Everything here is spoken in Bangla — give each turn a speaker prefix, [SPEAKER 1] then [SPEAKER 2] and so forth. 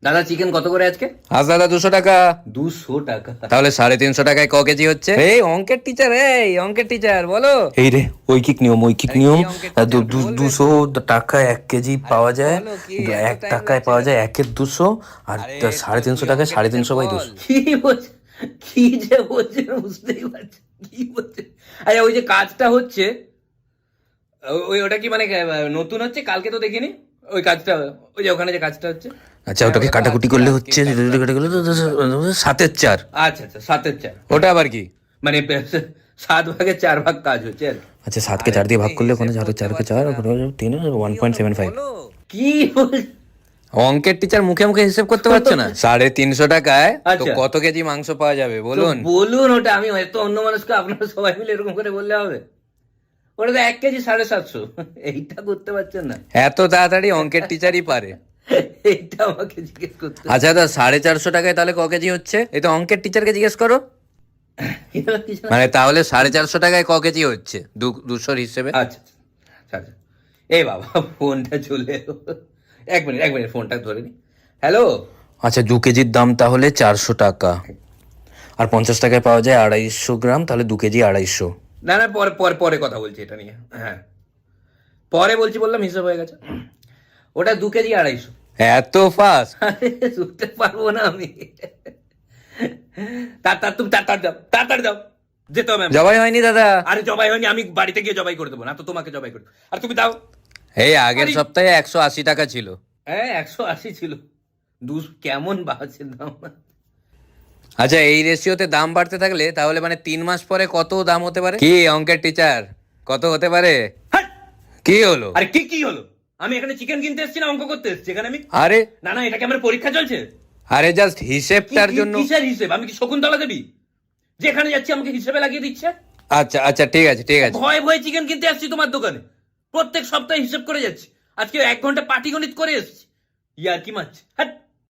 [SPEAKER 1] দাদা চিকেন কত করে আজকে?
[SPEAKER 2] আজ দাদা 200 টাকা।
[SPEAKER 1] 200 টাকা?
[SPEAKER 2] তাহলে 350 টাকায় ক কেজি হচ্ছে? এই অঙ্কের টিচার, এই অঙ্কের টিচার বলো।
[SPEAKER 3] এই রে ঐকিক নিয়ম, ঐকিক
[SPEAKER 2] আরে
[SPEAKER 3] নিয়ম।
[SPEAKER 2] কি অঙ্কের teacher? বলবে
[SPEAKER 3] 200
[SPEAKER 2] তো।
[SPEAKER 3] টাকায় 1 কেজি পাওয়া যায়,
[SPEAKER 2] বলো কি, এত
[SPEAKER 3] 1
[SPEAKER 2] time
[SPEAKER 3] টাকায়
[SPEAKER 2] লাগছে
[SPEAKER 3] পাওয়া
[SPEAKER 2] কেন?
[SPEAKER 3] যায় 1 এর 200, আর
[SPEAKER 2] আরে
[SPEAKER 3] 350
[SPEAKER 2] তুই
[SPEAKER 3] টাকায়
[SPEAKER 2] অঙ্কের teacher
[SPEAKER 3] 350 বাই
[SPEAKER 2] বল।
[SPEAKER 3] 200।
[SPEAKER 1] কি বলছে, কি যে বলছে বুঝতেই পারছি কি বলছে। আচ্ছা ওই যে কাজটা হচ্ছে, ওটা কি মানে নতুন হচ্ছে? কালকে তো দেখিনি ওই কাজটা, ওই যে ওখানে যে কাজটা হচ্ছে।
[SPEAKER 3] আচ্ছা,
[SPEAKER 2] হ্যাঁ,
[SPEAKER 3] ওটাকে
[SPEAKER 2] ওটা
[SPEAKER 3] কাটাকুটি
[SPEAKER 2] আজকে
[SPEAKER 3] করলে
[SPEAKER 2] আজকে
[SPEAKER 3] হচ্ছে,
[SPEAKER 2] কাজটা।
[SPEAKER 3] কাটাকুটি করলে 7/4।
[SPEAKER 1] আচ্ছা আচ্ছা, 7/4।
[SPEAKER 2] ওটা আবার কি?
[SPEAKER 1] মানে 7 ভাগে 4 ভাগ কাজ হচ্ছে আর কি।
[SPEAKER 3] আচ্ছা, 7কে 4 দিয়ে ভাগ করলে ওখানে
[SPEAKER 2] হিসেব
[SPEAKER 3] 4
[SPEAKER 2] করতে
[SPEAKER 3] 4
[SPEAKER 2] পারছো না।
[SPEAKER 3] 3 1.75।
[SPEAKER 2] বলো।
[SPEAKER 1] কি বলছে?
[SPEAKER 2] অঙ্কের টিচার মুখে মুখে হিসেব করতে পারছো না? 350 টাকায় তো
[SPEAKER 1] আচ্ছা।
[SPEAKER 2] কত কেজি মাংস পাওয়া যাবে
[SPEAKER 1] তো
[SPEAKER 2] বলুন?
[SPEAKER 1] বলুন ওটা, আমি এত অন্য মানুষকে আপনারা সবাই মিলে এরকম করে বললে হবে? ওটা তো 1 কেজি 750, এইটা করতে পারছেন না?
[SPEAKER 2] এত তাড়াতাড়ি অঙ্কের টিচারই পারে?
[SPEAKER 1] এইটা আমাকে জিজ্ঞেস করতে হবে।
[SPEAKER 2] আচ্ছা দাদা 450 টাকায় তাহলে ক কেজি হচ্ছে? এই তো অঙ্কের টিচারকে জিজ্ঞেস করো।
[SPEAKER 1] এবার কিছু না।
[SPEAKER 2] মানে তাহলে 450 টাকায় ক কেজি হচ্ছে 200 হিসেবে?
[SPEAKER 1] আচ্ছা আচ্ছা আচ্ছা। এই বাবা, ফোনটা চলে এলো। 1 মিনিট ফোনটা ধরে নি। হ্যালো।
[SPEAKER 3] আচ্ছা, 2 কেজির দাম তাহলে 400 টাকা, আর 50 টাকায় পাওয়া যায় 250 গ্রাম, তাহলে 2 কেজি 250।
[SPEAKER 1] না না, পরে পরে পরে কথা বলছি এটা নিয়ে। হ্যাঁ পরে বলছি, বললাম হিসাব হয়ে গেছে। ওটা 2 কেজি 250।
[SPEAKER 2] এত ফাস্ট?
[SPEAKER 1] আরে শুনতে পারবো না আমি। তুমি তাড়াতাড়ি যাও, তাড়াতাড়ি যাও, যেতে হবে।
[SPEAKER 2] জবাই হয়নি দাদা।
[SPEAKER 1] আরে জবাই হয়নি, আমি বাড়িতে গিয়ে জবাই করে দেবো, না তো তোমাকে জবাই করে দেবো। আর তুমি দাও।
[SPEAKER 2] এই আগের
[SPEAKER 1] আরে-
[SPEAKER 2] সপ্তাহে 180 টাকা ছিল।
[SPEAKER 1] হ্যাঁ 180 ছিল। কেমন বাড়ছে দাম।
[SPEAKER 2] আচ্ছা এই রেশিওতে দাম বাড়তে থাকলে তাহলে মানে 3 মাস পরে কত দাম হতে পারে? কি অঙ্কের টিচার, কত হতে পারে?
[SPEAKER 1] হাট!
[SPEAKER 2] কি হলো?
[SPEAKER 1] আরে কি হলো? আমি এখানে চিকেন কিনতে এসেছি না অঙ্ক করতে এসেছি এখানে আমি?
[SPEAKER 2] আরে
[SPEAKER 1] না না, এটা কি আমার পরীক্ষা চলছে?
[SPEAKER 2] আরে জাস্ট হিসেবটার জন্য।
[SPEAKER 1] কিসের হিসেব? আমি কি শকুন্তলা দেবী যেখানে যাচ্ছি আমাকে হিসেবে লাগিয়ে দিচ্ছে?
[SPEAKER 2] আচ্ছা আচ্ছা ঠিক আছে ঠিক আছে।
[SPEAKER 1] ভয়ে ভয়ে চিকেন কিনতে আসছি তোমার দোকানে, প্রত্যেক সপ্তাহে হিসেব করে যাচ্ছি, আজকে 1 ঘন্টা পাটিগণিত করে এসেছি। ইয়ার কি মারছে? হ্যাঁ।